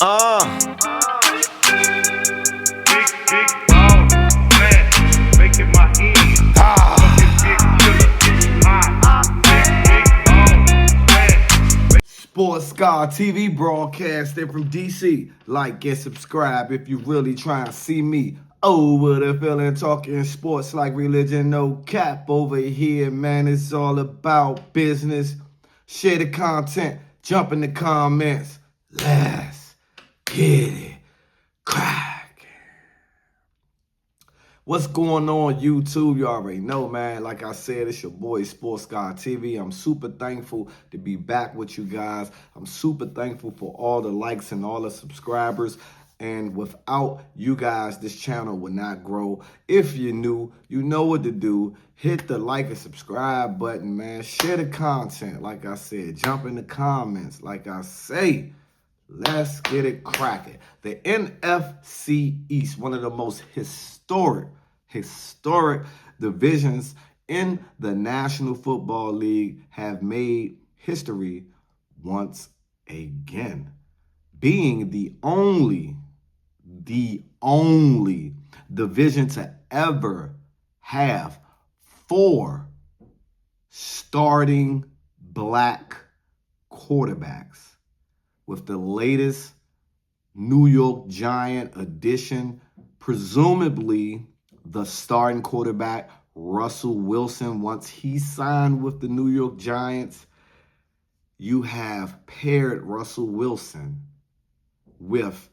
Uh, Big ball, flat, making my end. Fucking big killer, hot. Big ball, flat. Sports Scar TV broadcasting from DC. Like and subscribe if you really try and see me over the feeling, talking sports like religion. No cap over here, man. It's all about business. Share the content, jump in the comments. Let's get it cracking. What's going on, YouTube? You already know, man. Like I said, it's your boy Sports Guy TV. I'm super thankful to be back with you guys. I'm super thankful for all the likes and all the subscribers. And without you guys, this channel would not grow. If you're new, you know what to do. Hit the like and subscribe button, man. Share the content, like I said. Jump in the comments, like I say. Let's get it cracking. The NFC East, one of the most historic divisions in the National Football League, have made history once again, being the only division to ever have 4 starting black quarterbacks, with the latest New York Giant addition, presumably the starting quarterback, Russell Wilson. Once he signed with the New York Giants, you have paired Russell Wilson with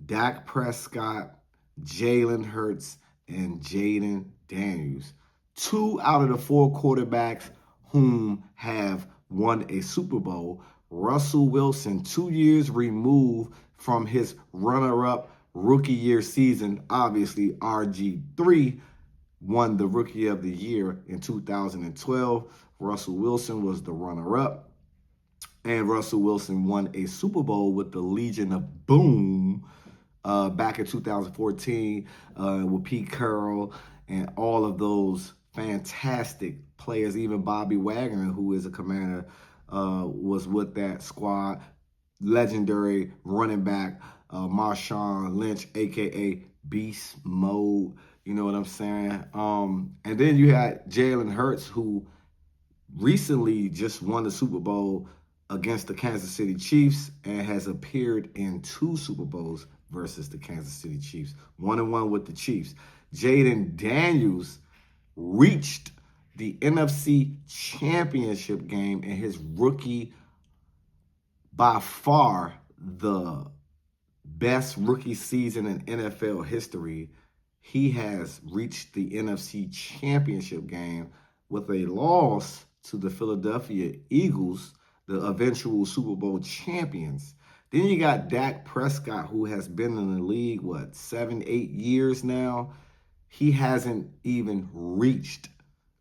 Dak Prescott, Jalen Hurts, and Jaden Daniels. 2 out of the 4 quarterbacks whom have won a Super Bowl. Russell Wilson, 2 years removed from his runner-up rookie year season. Obviously, RG3 won the Rookie of the Year in 2012. Russell Wilson was the runner-up. And Russell Wilson won a Super Bowl with the Legion of Boom back in 2014 with Pete Carroll and all of those fantastic players. Even Bobby Wagner, who is a Commander, was with that squad. Legendary running back Marshawn Lynch, aka Beast Mode. You know what I'm saying? And then you had Jalen Hurts, who recently just won the Super Bowl against the Kansas City Chiefs and has appeared in 2 Super Bowls versus the Kansas City Chiefs. 1-1 with the Chiefs. Jaden Daniels reached the NFC Championship game in his rookie, by far the best rookie season in NFL history. He has reached the NFC Championship game with a loss to the Philadelphia Eagles, the eventual Super Bowl champions. Then you got Dak Prescott, who has been in the league, 7, 8 years now. He hasn't even reached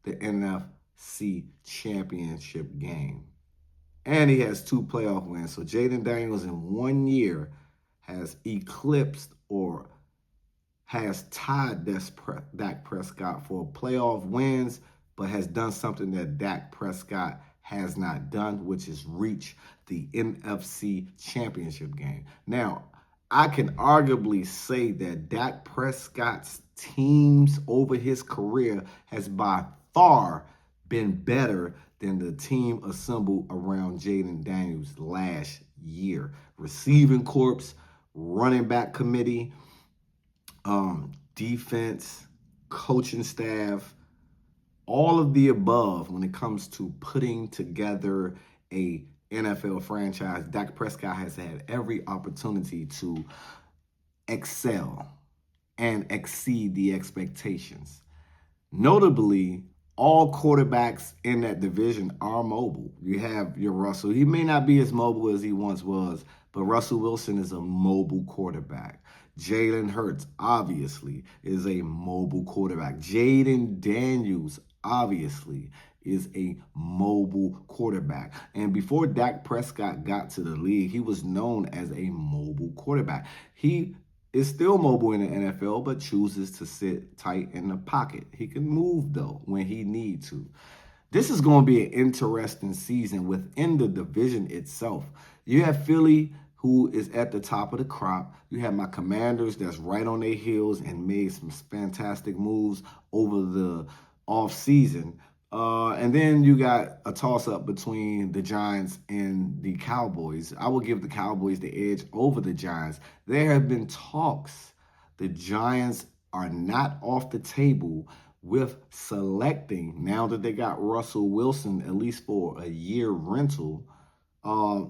the NFC Championship game. And he has 2 playoff wins. So Jaden Daniels in 1 year has eclipsed or has tied Dak Prescott for playoff wins, but has done something that Dak Prescott has not done, which is reach the NFC Championship game. Now, I can arguably say that Dak Prescott's teams over his career has by far been better than the team assembled around Jaden Daniels last year. Receiving corps, running back committee, defense, coaching staff, all of the above when it comes to putting together a NFL franchise. Dak Prescott has had every opportunity to excel and exceed the expectations. Notably, all quarterbacks in that division are mobile. You have your Russell. He may not be as mobile as he once was, but Russell Wilson is a mobile quarterback. Jalen Hurts, obviously, is a mobile quarterback. Jaden Daniels, obviously, is a mobile quarterback. And before Dak Prescott got to the league, he was known as a mobile quarterback. He is still mobile in the NFL, but chooses to sit tight in the pocket. He can move, though, when he needs to. This is going to be an interesting season within the division itself. You have Philly, who is at the top of the crop. You have my Commanders that's right on their heels and made some fantastic moves over the offseason. And then you got a toss-up between the Giants and the Cowboys. I will give the Cowboys the edge over the Giants. There have been talks. The Giants are not off the table with selecting, now that they got Russell Wilson, at least for a year rental,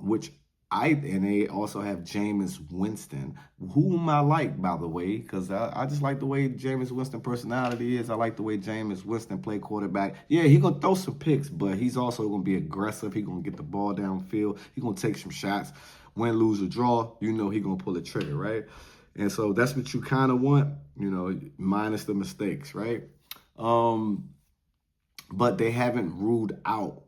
which and they also have Jameis Winston, whom I like, by the way, because I just like the way Jameis Winston personality is. I like the way Jameis Winston play quarterback. Yeah, he gonna throw some picks, but he's also gonna be aggressive. He gonna get the ball downfield. He gonna take some shots. Win, lose, or draw, you know he gonna pull the trigger, right? And so that's what you kind of want, you know, minus the mistakes, right? But they haven't ruled out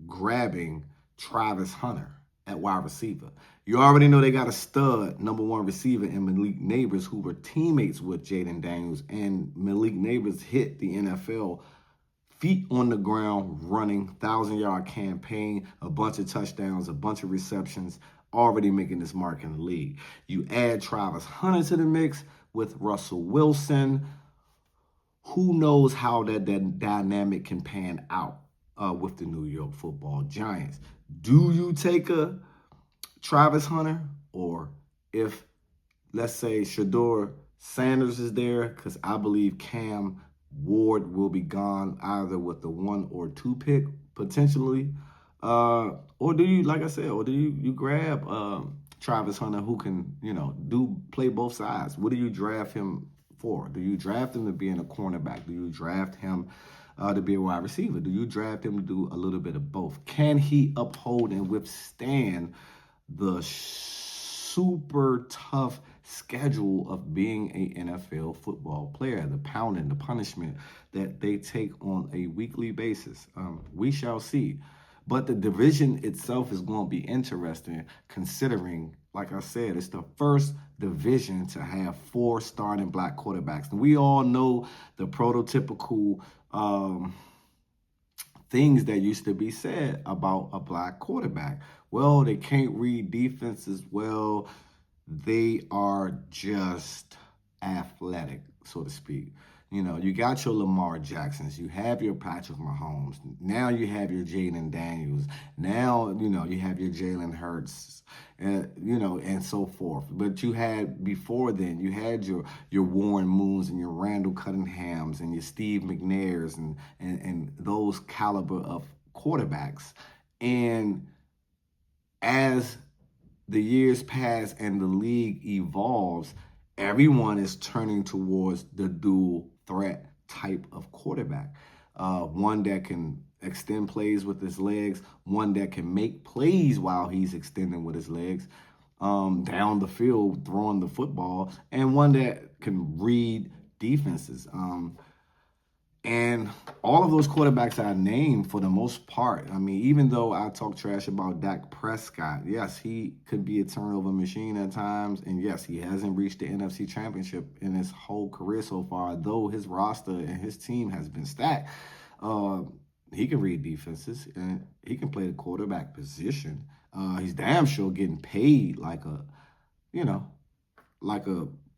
grabbing Travis Hunter at wide receiver. You already know they got a stud number one receiver in Malik Neighbors, who were teammates with Jaden Daniels, and Malik Neighbors hit the NFL feet on the ground running, 1,000-yard campaign, a bunch of touchdowns, a bunch of receptions, already making this mark in the league. You add Travis Hunter to the mix with Russell Wilson. Who knows how that dynamic can pan out with the New York Football Giants? Do you take a Travis Hunter, or if, let's say, Shedeur Sanders is there, because I believe Cam Ward will be gone either with the 1 or 2 pick potentially, or do you, like I said, or do you grab Travis Hunter, who can, you know, play both sides? What do you draft him for? Do you draft him to be in a cornerback? Do you draft him to be a wide receiver? Do you draft him to do a little bit of both? Can he uphold and withstand the super tough schedule of being an NFL football player, the pounding, the punishment that they take on a weekly basis? We shall see. But the division itself is going to be interesting, considering, like I said, it's the first division to have 4 starting black quarterbacks. And we all know the prototypical things that used to be said about a black quarterback. Well, they can't read defenses well. They are just athletic, so to speak. You know, you got your Lamar Jacksons, you have your Patrick Mahomes, now you have your Jaden Daniels, now, you know, you have your Jalen Hurts, and, you know, and so forth. But you had, before then, you had your Warren Moons and your Randall Cunninghams and your Steve McNairs and those caliber of quarterbacks. And as the years pass and the league evolves, everyone is turning towards the dual threat type of quarterback. One that can extend plays with his legs, one that can make plays while he's extending with his legs down the field, throwing the football, and one that can read defenses. And all of those quarterbacks I named, for the most part, I mean, even though I talk trash about Dak Prescott, yes, he could be a turnover machine at times. And yes, he hasn't reached the NFC Championship in his whole career so far, though his roster and his team has been stacked. He can read defenses and he can play the quarterback position. He's damn sure getting paid like a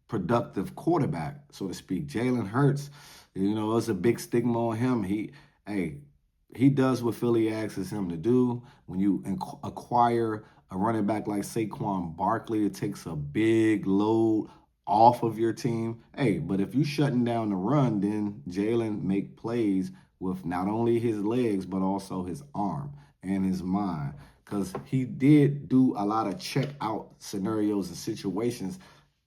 productive quarterback, so to speak. Jalen Hurts, you know, it's a big stigma on him. He does what Philly asks him to do. When you acquire a running back like Saquon Barkley, it takes a big load off of your team. But if you shutting down the run, then Jalen make plays with not only his legs, but also his arm and his mind. Because he did do a lot of check out scenarios and situations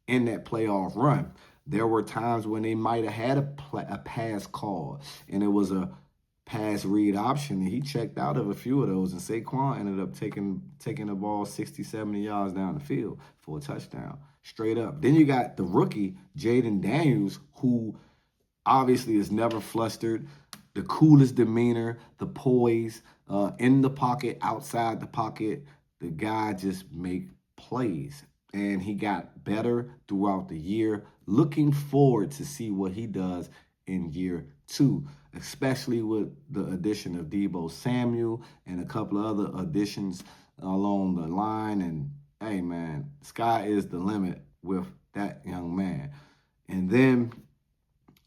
in that playoff run. There were times when they might have had a pass call, and it was a pass read option, and he checked out of a few of those, and Saquon ended up taking the ball 60, 70 yards down the field for a touchdown, straight up. Then you got the rookie, Jaden Daniels, who obviously is never flustered, the coolest demeanor, the poise, in the pocket, outside the pocket. The guy just make plays. And he got better throughout the year. Looking forward to see what he does in year 2, especially with the addition of Deebo Samuel and a couple of other additions along the line. And hey, man, sky is the limit with that young man. And then,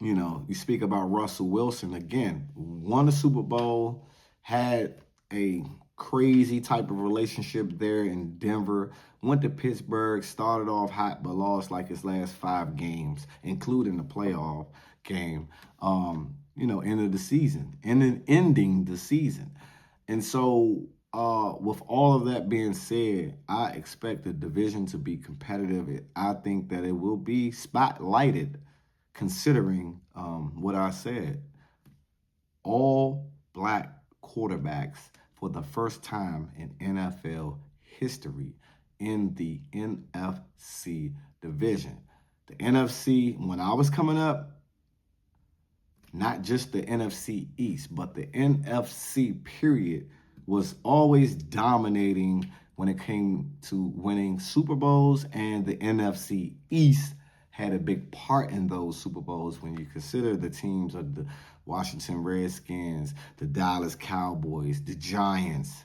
you speak about Russell Wilson again, won the Super Bowl, had a crazy type of relationship there in Denver, went to Pittsburgh, started off hot, but lost like his last 5 games, including the playoff game, end of the season, and then ending the season. And so, with all of that being said, I expect the division to be competitive. I think that it will be spotlighted, considering what I said. All black quarterbacks for the first time in NFL history in the NFC division. The NFC, when I was coming up, not just the NFC East, but the NFC period was always dominating when it came to winning Super Bowls, and the NFC East had a big part in those Super Bowls when you consider the teams of the Washington Redskins, the Dallas Cowboys, the Giants,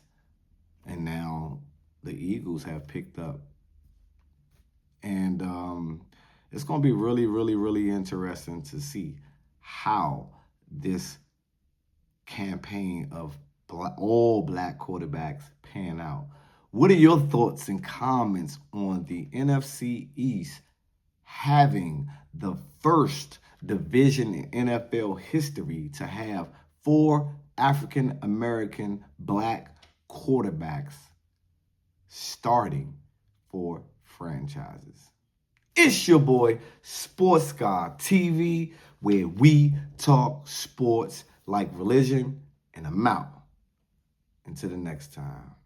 and now the Eagles have picked up. And it's going to be really, really, really interesting to see how this campaign of all black quarterbacks pan out. What are your thoughts and comments on the NFC East having the first division in NFL history to have 4 African American black quarterbacks starting for franchises? It's your boy, Sports Guy TV, where we talk sports like religion, and I'm out. Until the next time.